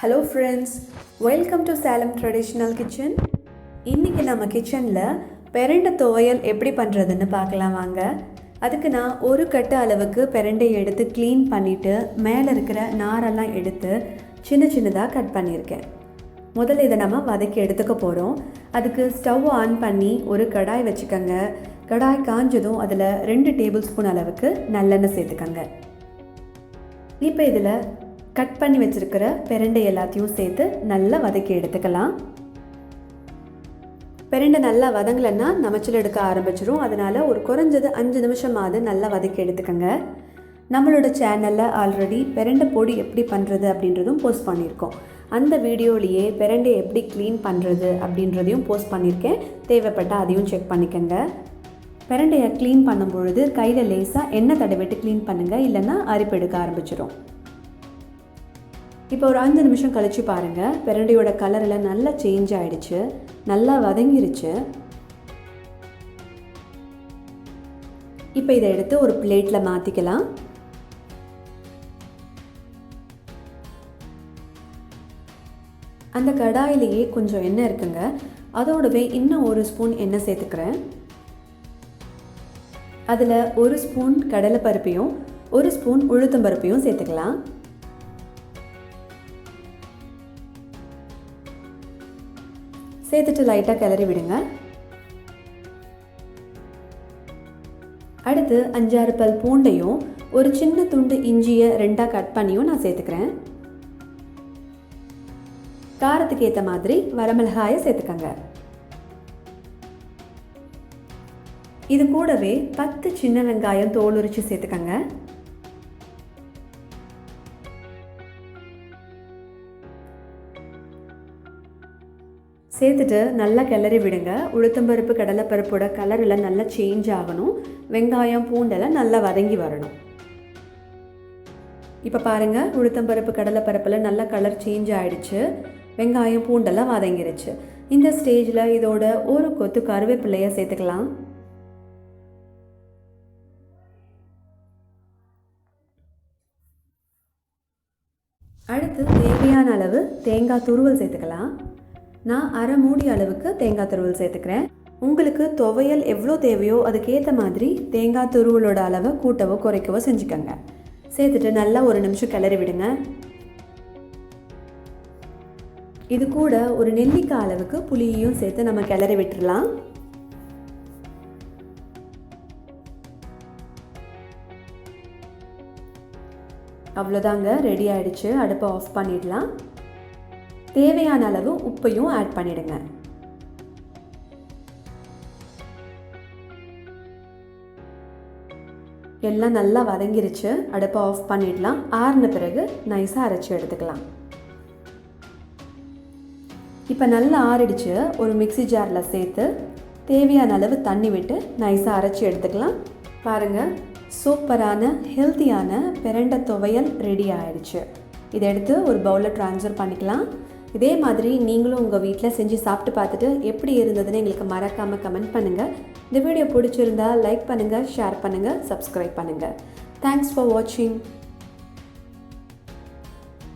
Hello friends, welcome to Salem traditional kitchen. இன்றைக்கி நம்ம கிச்சனில் பிரண்டை துவையல் எப்படி பண்ணுறதுன்னு பார்க்கலாம் வாங்க. அதுக்கு நான் ஒரு கட்டு அளவுக்கு பிரண்டையை எடுத்து க்ளீன் பண்ணிவிட்டு மேலே இருக்கிற நாரெல்லாம் எடுத்து சின்ன சின்னதாக கட் பண்ணியிருக்கேன். முதல்ல இதை நம்ம வதக்கி எடுத்துக்க போகிறோம். அதுக்கு ஸ்டவ் ஆன் பண்ணி ஒரு கடாய் வச்சுக்கோங்க. கடாய் காஞ்சதும் அதில் 2 டேபிள் ஸ்பூன் அளவுக்கு நல்லெண்ணெய் சேர்த்துக்கோங்க. இப்போ இதில் கட் பண்ணி வச்சுருக்கிற பிரண்டை எல்லாத்தையும் சேர்த்து நல்லா வதக்கி எடுத்துக்கலாம். பிரண்டை நல்லா வதங்கலைன்னா நமச்சில் எடுக்க ஆரம்பிச்சிடும். அதனால் ஒரு குறைஞ்சது 5 நிமிஷமாவது நல்லா வதக்கி எடுத்துக்கோங்க. நம்மளோட சேனலில் ஆல்ரெடி பிரண்டை பொடி எப்படி பண்ணுறது அப்படின்றதும் போஸ்ட் பண்ணியிருக்கோம். அந்த வீடியோலேயே பிரண்டை எப்படி க்ளீன் பண்ணுறது அப்படின்றதையும் போஸ்ட் பண்ணியிருக்கேன். தேவைப்பட்டால் அதையும் செக் பண்ணிக்கோங்க. பிரண்டையை க்ளீன் பண்ணும்பொழுது கையில் லேசாக எண்ணெய் தடவிட்டு க்ளீன் பண்ணுங்கள், இல்லைன்னா அரிப்பு எடுக்க ஆரம்பிச்சிடும். இப்போ ஒரு 5 நிமிஷம் கழித்து பாருங்கள், பிரண்டையோட கலரில் நல்லா சேஞ்ச் ஆகிடுச்சு, நல்லா வதங்கிருச்சு. இப்போ இதை எடுத்து ஒரு பிளேட்டில் மாற்றிக்கலாம். அந்த கடாயிலேயே கொஞ்சம் எண்ணெய் இருக்குங்க, அதோடவே இன்னும் 1 ஸ்பூன் எண்ணெய் சேர்த்துக்கிறேன். அதில் 1 ஸ்பூன் கடலைப்பருப்பையும் 1 ஸ்பூன் உளுத்தம்பருப்பையும் சேர்த்துக்கலாம். சேர்த்துட்டு லைட்டாக கிளறி விடுங்க. அடுத்து 5-6 பல் பூண்டையும் ஒரு சின்ன துண்டு இஞ்சியை 2ஆக கட் பண்ணியும் நான் சேர்த்துக்கிறேன். காரத்துக்கு ஏற்ற மாதிரி வரமிளகாயை சேர்த்துக்கங்க. இது கூடவே 10 சின்ன வெங்காயம் தோல் உரித்து சேர்த்துக்கங்க. சேர்த்துட்டு நல்லா கிளறி விடுங்க. உளுத்தம்பருப்பு கடலைப்பருப்போட கலரில் நல்லா சேஞ்ச் ஆகணும். வெங்காயம் பூண்டெல்லாம் நல்லா வதங்கி வரணும். இப்போ பாருங்கள், உளுத்தம்பருப்பு கடலைப்பருப்பில் நல்லா கலர் சேஞ்ச் ஆகிடுச்சு. வெங்காயம் பூண்டெல்லாம் வதங்கிருச்சு. இந்த ஸ்டேஜில் இதோட ஒரு கொத்து கருவேப்பிலையை சேர்த்துக்கலாம். அடுத்து தேவையான அளவு தேங்காய் துருவல் சேர்த்துக்கலாம். நான் 1/2 மூடி அளவுக்கு தேங்காய் துருவல் சேர்த்துக்கிறேன். உங்களுக்கு துவையல் எவ்வளோ தேவையோ அதுக்கேற்ற மாதிரி தேங்காய் துருவலோட அளவை கூட்டவோ குறைக்கவோ செஞ்சுக்கோங்க. சேர்த்துட்டு நல்லா 1 நிமிஷம் கிளறி விடுங்க. இது கூட ஒரு நெல்லிக்காய் அளவுக்கு புளியையும் சேர்த்து நம்ம கிளறி விட்டுடலாம். அவ்வளோதாங்க, ரெடி ஆகிடுச்சு. அடுப்பை ஆஃப் பண்ணிடலாம். தேவையான அளவு உப்பையும் ஆட் பண்ணிடுங்க. எல்லாம் நல்லா வதங்கிருச்சு. அடுப்பை ஆஃப் பண்ணிடலாம். ஆறின பிறகு நைஸாக அரைச்சி எடுத்துக்கலாம். இப்போ நல்லா ஆறிடுச்சு. ஒரு மிக்ஸி ஜாரில் சேர்த்து தேவையான அளவு தண்ணி விட்டு நைஸாக அரைச்சி எடுத்துக்கலாம். பாருங்கள், சூப்பரான ஹெல்த்தியான பிரண்டை துவையல் ரெடி ஆகிடுச்சு. இதை எடுத்து ஒரு பவுலில் ட்ரான்ஸ்ஃபர் பண்ணிக்கலாம். இதே மாதிரி நீங்களும் உங்கள் வீட்டில் செஞ்சு சாப்பிட்டு பார்த்துட்டு எப்படி இருந்ததுன்னு எங்களுக்கு மறக்காமல் கமெண்ட் பண்ணுங்கள். இந்த வீடியோ பிடிச்சிருந்தா லைக் பண்ணுங்கள், ஷேர் பண்ணுங்கள், சப்ஸ்கிரைப் பண்ணுங்கள். தேங்க்ஸ் ஃபார் வாட்சிங்.